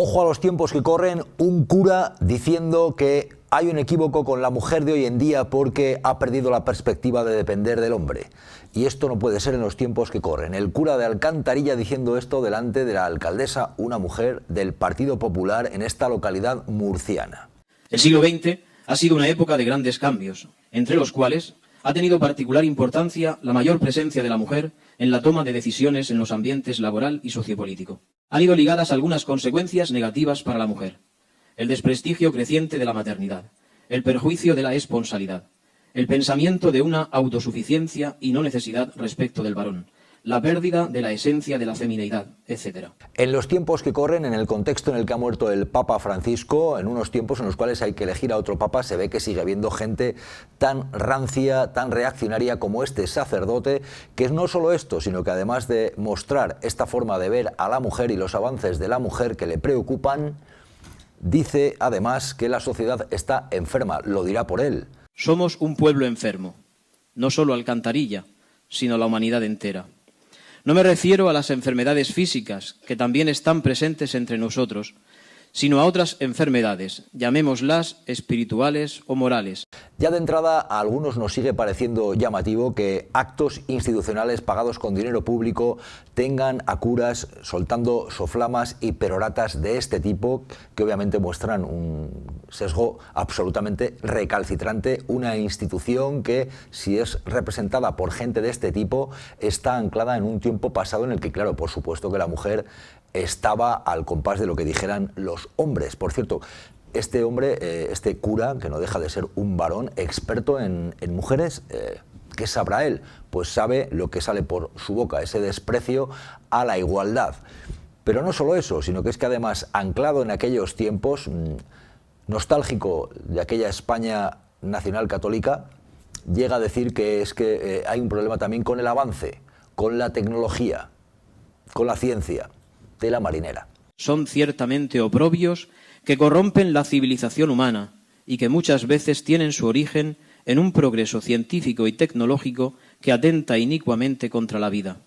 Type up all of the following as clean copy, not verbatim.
Ojo a los tiempos que corren, un cura diciendo que hay un equívoco con la mujer de hoy en día porque ha perdido la perspectiva de depender del hombre. Y esto no puede ser en los tiempos que corren. El cura de Alcantarilla diciendo esto delante de la alcaldesa, una mujer del Partido Popular en esta localidad murciana. El siglo XX ha sido una época de grandes cambios, entre los cuales ha tenido particular importancia la mayor presencia de la mujer en la toma de decisiones en los ambientes laboral y sociopolítico. Han ido ligadas algunas consecuencias negativas para la mujer: el desprestigio creciente de la maternidad, el perjuicio de la esponsalidad, el pensamiento de una autosuficiencia y no necesidad respecto del varón, la pérdida de la esencia de la femineidad, etc. En los tiempos que corren, en el contexto en el que ha muerto el Papa Francisco, en unos tiempos en los cuales hay que elegir a otro papa, se ve que sigue habiendo gente tan rancia, tan reaccionaria como este sacerdote, que es no solo esto, sino que además de mostrar esta forma de ver a la mujer y los avances de la mujer que le preocupan, dice además que la sociedad está enferma, lo dirá por él. Somos un pueblo enfermo, no solo Alcantarilla, sino la humanidad entera. No me refiero a las enfermedades físicas, que también están presentes entre nosotros, sino a otras enfermedades, llamémoslas espirituales o morales. Ya de entrada, a algunos nos sigue pareciendo llamativo que actos institucionales pagados con dinero público tengan a curas soltando soflamas y peroratas de este tipo, que obviamente muestran un sesgo absolutamente recalcitrante, una institución que, si es representada por gente de este tipo, está anclada en un tiempo pasado en el que, claro, por supuesto que la mujer estaba al compás de lo que dijeran los hombres. Por cierto, este hombre, este cura, que no deja de ser un varón experto en mujeres, ¿qué sabrá él? Pues sabe lo que sale por su boca, ese desprecio a la igualdad. Pero no solo eso, sino que es que además, anclado en aquellos tiempos, nostálgico de aquella España nacional católica, llega a decir que es que hay un problema también con el avance, con la tecnología, con la ciencia. Tela marinera. Son ciertamente oprobios que corrompen la civilización humana y que muchas veces tienen su origen en un progreso científico y tecnológico que atenta inicuamente contra la vida.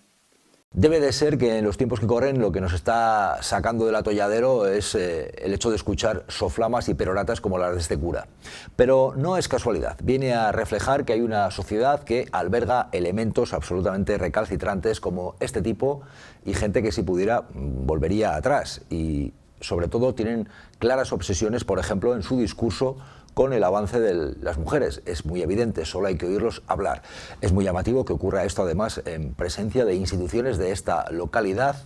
Debe de ser que en los tiempos que corren lo que nos está sacando del atolladero es el hecho de escuchar soflamas y peroratas como las de este cura. Pero no es casualidad, viene a reflejar que hay una sociedad que alberga elementos absolutamente recalcitrantes como este tipo y gente que si pudiera volvería atrás y sobre todo tienen claras obsesiones, por ejemplo, en su discurso con el avance de las mujeres. Es muy evidente, solo hay que oírlos hablar. Es muy llamativo que ocurra esto además en presencia de instituciones de esta localidad,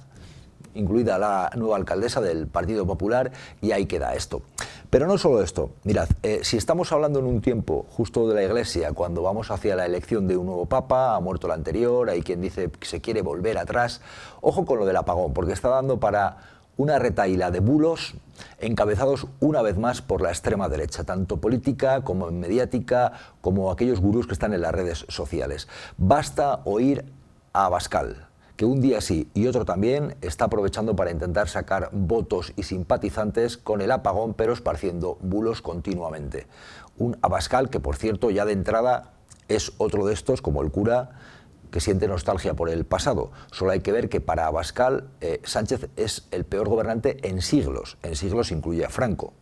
incluida la nueva alcaldesa del Partido Popular, y ahí queda esto. Pero no solo esto, mirad, si estamos hablando en un tiempo justo de la Iglesia, cuando vamos hacia la elección de un nuevo papa, ha muerto el anterior, hay quien dice que se quiere volver atrás, ojo con lo del apagón, porque está dando para una retahíla de bulos encabezados una vez más por la extrema derecha, tanto política como mediática, como aquellos gurús que están en las redes sociales. Basta oír a Abascal, que un día sí y otro también está aprovechando para intentar sacar votos y simpatizantes con el apagón, pero esparciendo bulos continuamente. Un Abascal que, por cierto, ya de entrada es otro de estos, como el cura, que siente nostalgia por el pasado. Solo hay que ver que para Abascal Sánchez es el peor gobernante en siglos. En siglos incluye a Franco,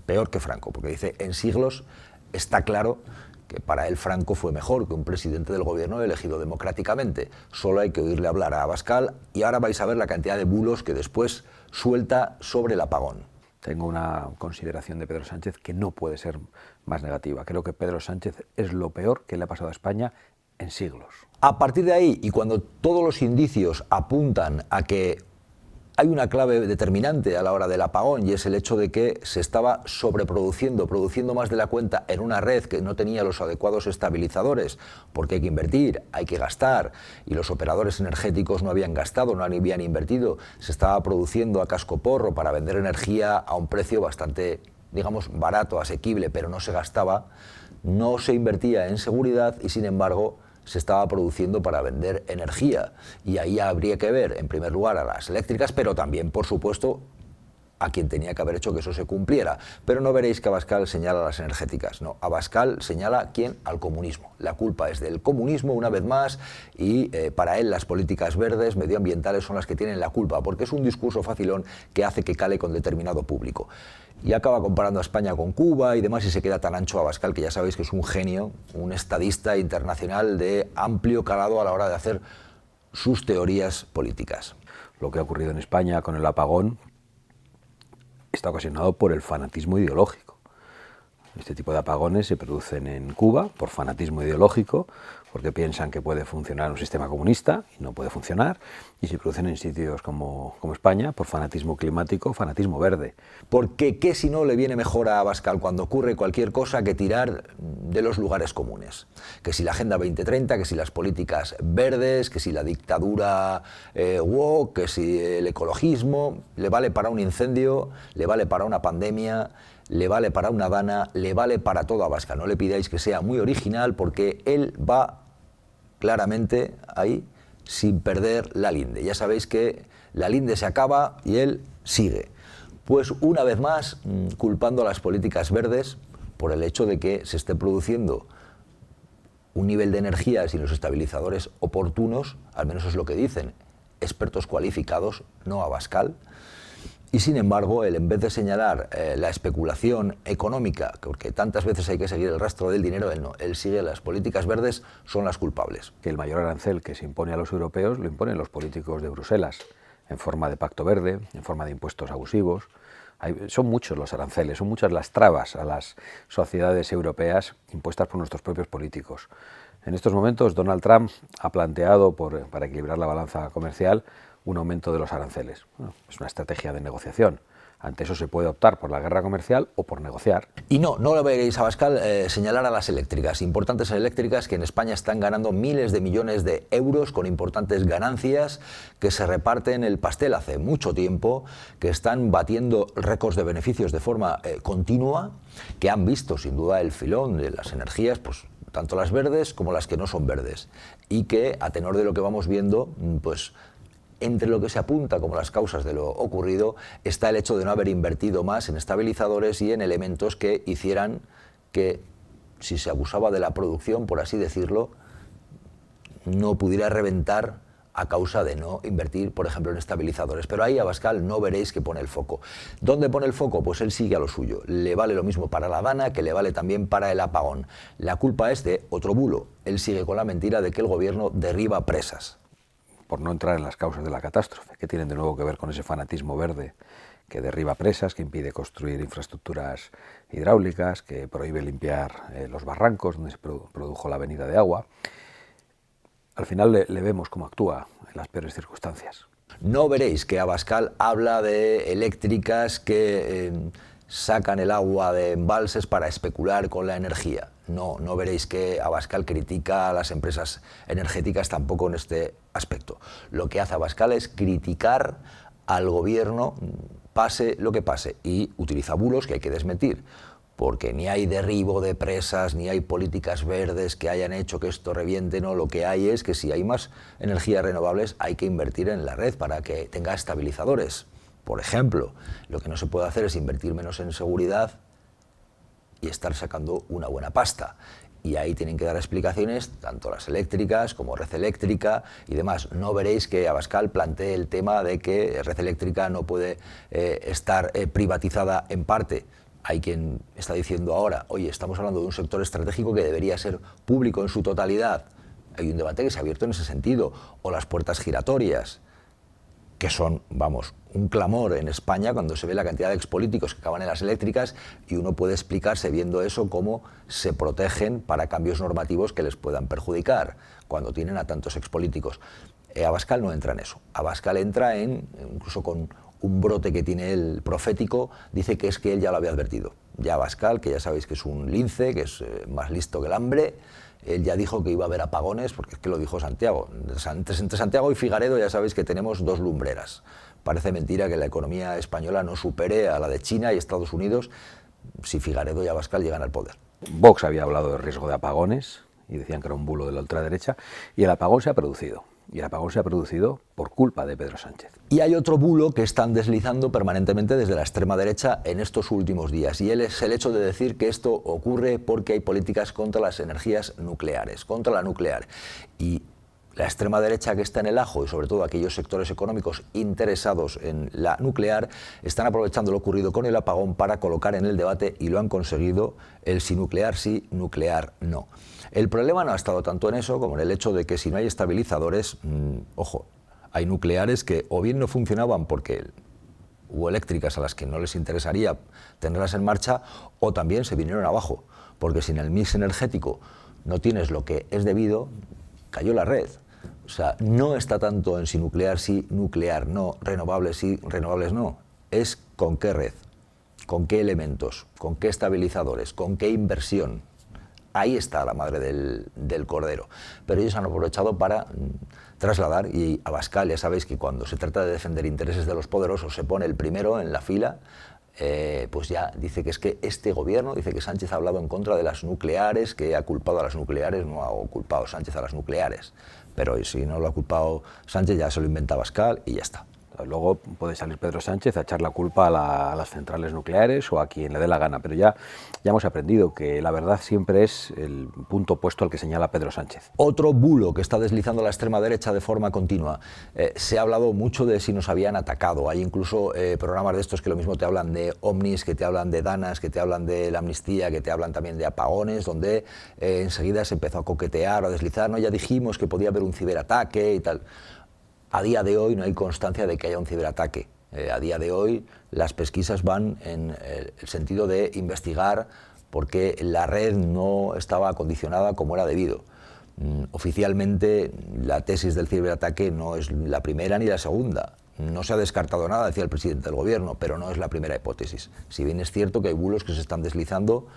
peor que Franco, porque dice en siglos. Está claro que para él Franco fue mejor que un presidente del gobierno elegido democráticamente. Solo hay que oírle hablar a Abascal y ahora vais a ver la cantidad de bulos que después suelta sobre el apagón. Tengo una consideración de Pedro Sánchez que no puede ser más negativa. Creo que Pedro Sánchez es lo peor que le ha pasado a España en siglos. A partir de ahí, y cuando todos los indicios apuntan a que hay una clave determinante a la hora del apagón, y es el hecho de que se estaba produciendo más de la cuenta en una red que no tenía los adecuados estabilizadores, porque hay que invertir, hay que gastar, y los operadores energéticos no habían gastado, no habían invertido, se estaba produciendo a cascoporro para vender energía a un precio bastante, digamos, barato, asequible, pero no se gastaba, no se invertía en seguridad y, sin embargo, se estaba produciendo para vender energía. Y ahí habría que ver, en primer lugar, a las eléctricas, pero también, por supuesto, a quien tenía que haber hecho que eso se cumpliera. Pero no veréis que Abascal señala a las energéticas, no, Abascal señala ¿quién? Al comunismo. La culpa es del comunismo una vez más y para él las políticas verdes, medioambientales son las que tienen la culpa, porque es un discurso facilón que hace que cale con determinado público. Y acaba comparando a España con Cuba y demás y se queda tan ancho Abascal, que ya sabéis que es un genio, un estadista internacional de amplio calado a la hora de hacer sus teorías políticas. Lo que ha ocurrido en España con el apagón está ocasionado por el fanatismo ideológico. Este tipo de apagones se producen en Cuba por fanatismo ideológico, porque piensan que puede funcionar un sistema comunista y no puede funcionar, y se producen en sitios como España por fanatismo climático, fanatismo verde. Porque ¿qué si no le viene mejor a Abascal cuando ocurre cualquier cosa que tirar de los lugares comunes? Que si la Agenda 2030, que si las políticas verdes, que si la dictadura woke, que si el ecologismo, le vale para un incendio, le vale para una pandemia, le vale para una dana, le vale para todo a Abascal. No le pidáis que sea muy original porque él va claramente ahí sin perder la linde. Ya sabéis que la linde se acaba y él sigue. Pues una vez más culpando a las políticas verdes por el hecho de que se esté produciendo un nivel de energía sin los estabilizadores oportunos, al menos es lo que dicen expertos cualificados, no Abascal. Y sin embargo, él en vez de señalar la especulación económica, porque tantas veces hay que seguir el rastro del dinero, él no, él sigue las políticas verdes, son las culpables. Que el mayor arancel que se impone a los europeos lo imponen los políticos de Bruselas, en forma de pacto verde, en forma de impuestos abusivos. Son muchos los aranceles, son muchas las trabas a las sociedades europeas impuestas por nuestros propios políticos. En estos momentos Donald Trump ha planteado, para equilibrar la balanza comercial, un aumento de los aranceles. Bueno, es una estrategia de negociación. Ante eso se puede optar por la guerra comercial o por negociar. Y no lo veréis a Abascal señalar a las eléctricas, importantes eléctricas que en España están ganando miles de millones de euros con importantes ganancias que se reparten el pastel hace mucho tiempo, que están batiendo récords de beneficios de forma continua, que han visto sin duda el filón de las energías, pues tanto las verdes como las que no son verdes, y que a tenor de lo que vamos viendo, pues entre lo que se apunta como las causas de lo ocurrido está el hecho de no haber invertido más en estabilizadores y en elementos que hicieran que, si se abusaba de la producción, por así decirlo, no pudiera reventar a causa de no invertir, por ejemplo, en estabilizadores. Pero ahí Abascal no veréis que pone el foco. ¿Dónde pone el foco? Pues él sigue a lo suyo. Le vale lo mismo para la dana que le vale también para el apagón. La culpa es de otro bulo. Él sigue con la mentira de que el gobierno derriba presas. Por no entrar en las causas de la catástrofe, que tienen de nuevo que ver con ese fanatismo verde que derriba presas, que impide construir infraestructuras hidráulicas, que prohíbe limpiar los barrancos donde se produjo la venida de agua. Al final le vemos cómo actúa en las peores circunstancias. No veréis que Abascal habla de eléctricas que sacan el agua de embalses para especular con la energía. No veréis que Abascal critica a las empresas energéticas tampoco en este aspecto. Lo que hace Abascal es criticar al gobierno, pase lo que pase, y utiliza bulos que hay que desmentir, porque ni hay derribo de presas, ni hay políticas verdes que hayan hecho que esto reviente, no, lo que hay es que si hay más energías renovables hay que invertir en la red para que tenga estabilizadores. Por ejemplo, lo que no se puede hacer es invertir menos en seguridad y estar sacando una buena pasta. Y ahí tienen que dar explicaciones tanto las eléctricas como Red Eléctrica y demás. No veréis que Abascal plantee el tema de que Red Eléctrica no puede estar privatizada en parte. Hay quien está diciendo ahora, oye, estamos hablando de un sector estratégico que debería ser público en su totalidad. Hay un debate que se ha abierto en ese sentido. O las puertas giratorias, que son, vamos, un clamor en España cuando se ve la cantidad de expolíticos que acaban en las eléctricas, y uno puede explicarse viendo eso cómo se protegen para cambios normativos que les puedan perjudicar cuando tienen a tantos expolíticos. Abascal no entra en eso. Abascal entra incluso con un brote que tiene el profético, dice que es que él ya lo había advertido. Ya Abascal, que ya sabéis que es un lince, que es más listo que el hambre, él ya dijo que iba a haber apagones, porque es que lo dijo Santiago. Entre Santiago y Figaredo ya sabéis que tenemos dos lumbreras. Parece mentira que la economía española no supere a la de China y Estados Unidos si Figaredo y Abascal llegan al poder. Vox había hablado de riesgo de apagones y decían que era un bulo de la ultraderecha, y el apagón se ha producido. Y el apagón se ha producido por culpa de Pedro Sánchez. Y hay otro bulo que están deslizando permanentemente desde la extrema derecha en estos últimos días, y es el hecho de decir que esto ocurre porque hay políticas contra las energías nucleares, contra la nuclear. Y la extrema derecha que está en el ajo, y sobre todo aquellos sectores económicos interesados en la nuclear, están aprovechando lo ocurrido con el apagón para colocar en el debate, y lo han conseguido, el si nuclear sí, nuclear no. El problema no ha estado tanto en eso como en el hecho de que si no hay estabilizadores, ojo, hay nucleares que o bien no funcionaban porque hubo eléctricas a las que no les interesaría tenerlas en marcha, o también se vinieron abajo, porque si en el mix energético no tienes lo que es debido, cayó la red. O sea, no está tanto en si nuclear sí, nuclear no, renovables sí, renovables no. Es con qué red, con qué elementos, con qué estabilizadores, con qué inversión. Ahí está la madre del cordero. Pero ellos han aprovechado para trasladar, y Abascal, ya sabéis que cuando se trata de defender intereses de los poderosos se pone el primero en la fila, pues ya dice que es que este gobierno, dice que Sánchez ha hablado en contra de las nucleares, que ha culpado a las nucleares, no ha culpado Sánchez a las nucleares. Pero si no lo ha culpado Sánchez, ya se lo inventa Abascal y ya está. Luego puede salir Pedro Sánchez a echar la culpa a las centrales nucleares o a quien le dé la gana, pero ya hemos aprendido que la verdad siempre es el punto opuesto al que señala Pedro Sánchez. Otro bulo que está deslizando la extrema derecha de forma continua. Se ha hablado mucho de si nos habían atacado. Hay incluso programas de estos que lo mismo te hablan de ovnis, que te hablan de danas, que te hablan de la amnistía, que te hablan también de apagones, donde enseguida se empezó a coquetear o a deslizar. No, ya dijimos que podía haber un ciberataque y tal. A día de hoy no hay constancia de que haya un ciberataque. A día de hoy las pesquisas van en el sentido de investigar porque la red no estaba acondicionada como era debido. Oficialmente la tesis del ciberataque no es la primera ni la segunda. No se ha descartado nada, decía el presidente del gobierno, pero no es la primera hipótesis. Si bien es cierto que hay bulos que se están deslizando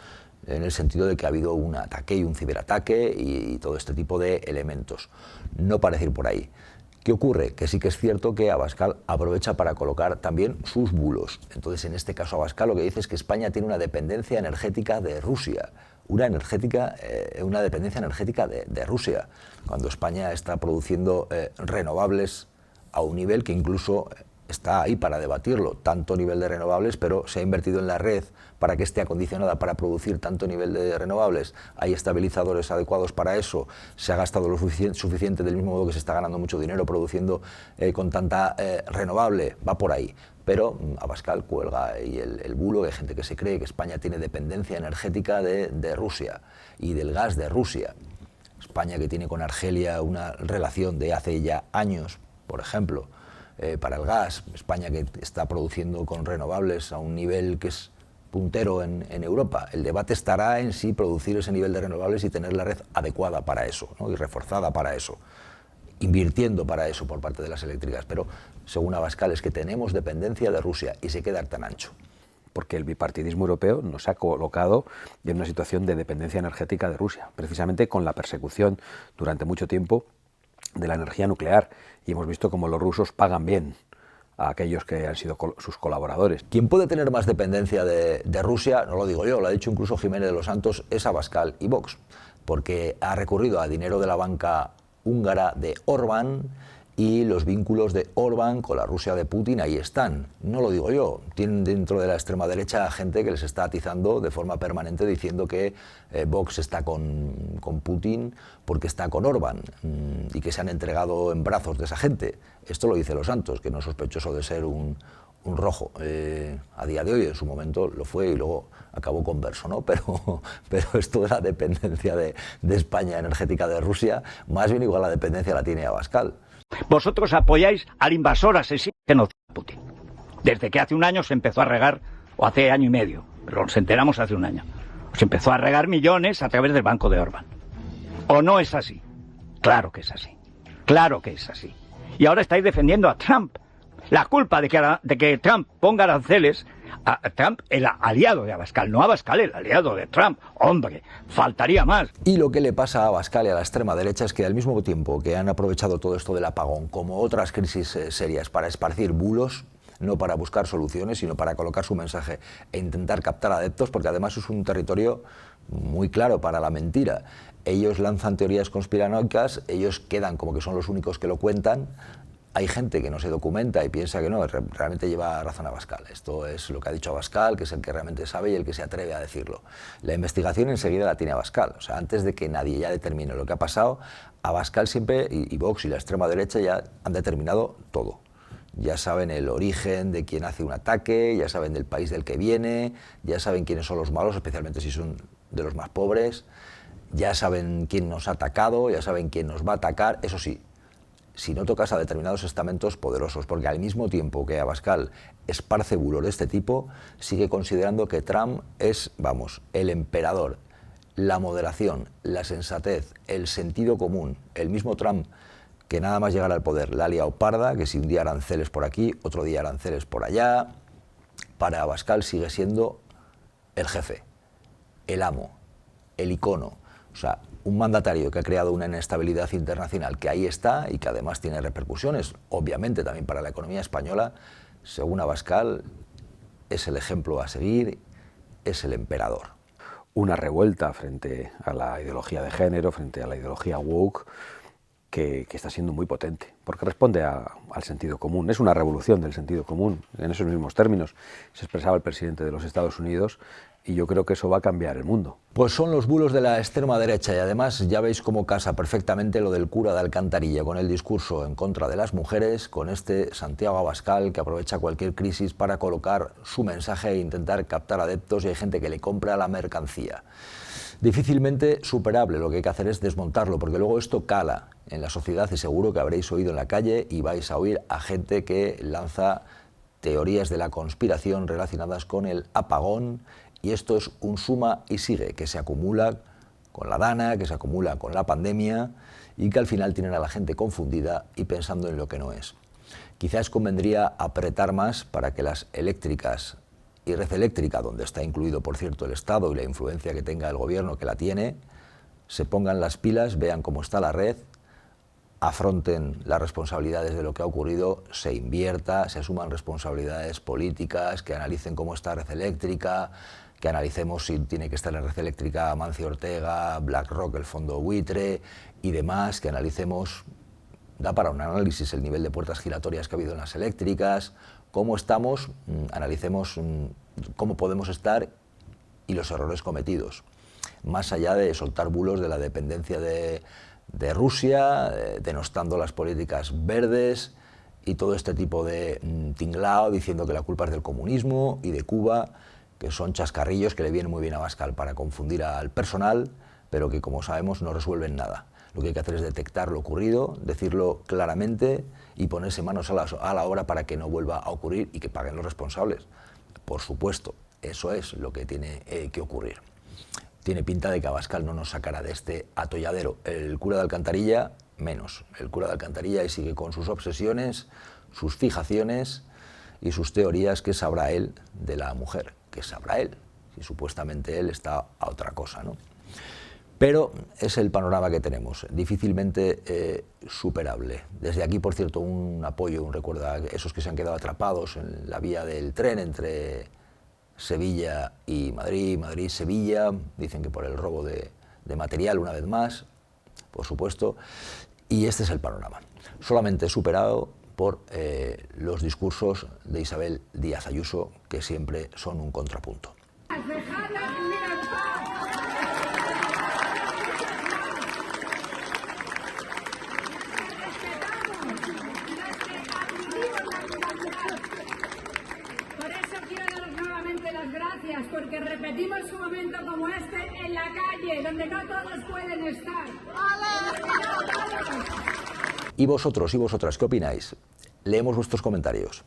en el sentido de que ha habido un ataque y un ciberataque y todo este tipo de elementos. No parece ir por ahí. ¿Qué ocurre? Que sí que es cierto que Abascal aprovecha para colocar también sus bulos. Entonces, en este caso, Abascal lo que dice es que España tiene una dependencia energética de Rusia. Una dependencia energética de Rusia, cuando España está produciendo renovables a un nivel que incluso está ahí para debatirlo, tanto nivel de renovables, pero se ha invertido en la red para que esté acondicionada para producir tanto nivel de renovables, hay estabilizadores adecuados para eso, se ha gastado lo suficiente del mismo modo que se está ganando mucho dinero produciendo con tanta renovable, va por ahí. Pero Abascal cuelga ahí el bulo de gente que se cree que España tiene dependencia energética de Rusia y del gas de Rusia. España, que tiene con Argelia una relación de hace ya años, por ejemplo, para el gas, España que está produciendo con renovables a un nivel que es puntero en Europa. El debate estará en si producir ese nivel de renovables y tener la red adecuada para eso, ¿no? Y reforzada para eso, invirtiendo para eso por parte de las eléctricas. Pero según Abascal es que tenemos dependencia de Rusia y se queda tan ancho. Porque el bipartidismo europeo nos ha colocado en una situación de dependencia energética de Rusia, precisamente con la persecución durante mucho tiempo de la energía nuclear, y hemos visto cómo los rusos pagan bien a aquellos que han sido sus colaboradores. Quien puede tener más dependencia de Rusia, no lo digo yo, lo ha dicho incluso Jiménez de los Santos, es Abascal y Vox, porque ha recurrido a dinero de la banca húngara de Orbán, y los vínculos de Orbán con la Rusia de Putin ahí están. No lo digo yo, tienen dentro de la extrema derecha gente que les está atizando de forma permanente diciendo que Vox está con Putin porque está con Orbán y que se han entregado en brazos de esa gente. Esto lo dice Los Santos, que no es sospechoso de ser un rojo. A día de hoy, en su momento lo fue y luego acabó converso, ¿no? Pero esto de la dependencia de España energética de Rusia, más bien igual la dependencia la tiene Abascal. Vosotros apoyáis al invasor asesino Putin. Desde que hace un año se empezó a regar, o hace año y medio, pero nos enteramos hace un año, se empezó a regar millones a través del banco de Orbán. ¿O no es así? Claro que es así. Claro que es así. Y ahora estáis defendiendo a Trump. La culpa de que Trump ponga aranceles a Trump, el aliado de Abascal, no Abascal, el aliado de Trump. Hombre, faltaría más. Y lo que le pasa a Abascal y a la extrema derecha es que al mismo tiempo que han aprovechado todo esto del apagón, como otras crisis serias, para esparcir bulos, no para buscar soluciones, sino para colocar su mensaje e intentar captar adeptos, porque además es un territorio muy claro para la mentira. Ellos lanzan teorías conspiranoicas, ellos quedan como que son los únicos que lo cuentan. Hay gente que no se documenta y piensa que no, realmente lleva razón Abascal. Esto es lo que ha dicho Abascal, que es el que realmente sabe y el que se atreve a decirlo. La investigación enseguida la tiene Abascal. O sea, antes de que nadie ya determine lo que ha pasado, Abascal siempre, y Vox y la extrema derecha ya han determinado todo. Ya saben el origen de quién hace un ataque, ya saben del país del que viene, ya saben quiénes son los malos, especialmente si son de los más pobres, ya saben quién nos ha atacado, ya saben quién nos va a atacar, eso sí, si no tocas a determinados estamentos poderosos, porque al mismo tiempo que Abascal esparce bulos de este tipo, sigue considerando que Trump es, vamos, el emperador, la moderación, la sensatez, el sentido común. El mismo Trump que nada más llegar al poder la ha liado parda, que si un día aranceles por aquí, otro día aranceles por allá. Para Abascal sigue siendo el jefe, el amo, el icono. O sea, un mandatario que ha creado una inestabilidad internacional que ahí está y que además tiene repercusiones, obviamente también para la economía española, según Abascal, es el ejemplo a seguir, es el emperador. Una revuelta frente a la ideología de género, frente a la ideología woke, que está siendo muy potente, porque responde al sentido común. Es una revolución del sentido común. En esos mismos términos se expresaba el presidente de los Estados Unidos, y yo creo que eso va a cambiar el mundo. Pues son los bulos de la extrema derecha, y además ya veis cómo casa perfectamente lo del cura de Alcantarilla con el discurso en contra de las mujeres, con este Santiago Abascal que aprovecha cualquier crisis para colocar su mensaje e intentar captar adeptos, y hay gente que le compra la mercancía. Difícilmente superable, lo que hay que hacer es desmontarlo, porque luego esto cala en la sociedad, y seguro que habréis oído en la calle y vais a oír a gente que lanza teorías de la conspiración relacionadas con el apagón, y esto es un suma y sigue, que se acumula con la dana, que se acumula con la pandemia, y que al final tienen a la gente confundida y pensando en lo que no es. Quizás convendría apretar más para que las eléctricas y red eléctrica, donde está incluido, por cierto, el Estado y la influencia que tenga el gobierno que la tiene, se pongan las pilas, vean cómo está la red, afronten las responsabilidades de lo que ha ocurrido, se invierta, se asuman responsabilidades políticas, que analicen cómo está la red eléctrica, que analicemos si tiene que estar en la red eléctrica Amancio Ortega, BlackRock, el fondo buitre y demás, que analicemos, da para un análisis el nivel de puertas giratorias que ha habido en las eléctricas, cómo estamos, analicemos cómo podemos estar y los errores cometidos, más allá de soltar bulos de la dependencia de Rusia, denostando las políticas verdes y todo este tipo de tinglao, diciendo que la culpa es del comunismo y de Cuba, que son chascarrillos que le vienen muy bien a Abascal para confundir al personal, pero que, como sabemos, no resuelven nada. Lo que hay que hacer es detectar lo ocurrido, decirlo claramente y ponerse manos a la obra para que no vuelva a ocurrir y que paguen los responsables. Por supuesto, eso es lo que tiene que ocurrir. Tiene pinta de que Abascal no nos sacará de este atolladero. El cura de Alcantarilla, menos. El cura de Alcantarilla sigue con sus obsesiones, sus fijaciones y sus teorías. ¿Qué sabrá él de la mujer? ¿Qué sabrá él? Si supuestamente él está a otra cosa, ¿no? Pero es el panorama que tenemos, difícilmente superable. Desde aquí, por cierto, un apoyo, un recuerdo a esos que se han quedado atrapados en la vía del tren entre Sevilla y Madrid, Madrid-Sevilla, dicen que por el robo de material una vez más, por supuesto, y este es el panorama, solamente superado por los discursos de Isabel Díaz Ayuso, que siempre son un contrapunto. Porque repetimos un momento como este en la calle, donde no todos pueden estar. ¿Y vosotros y vosotras qué opináis? Leemos vuestros comentarios.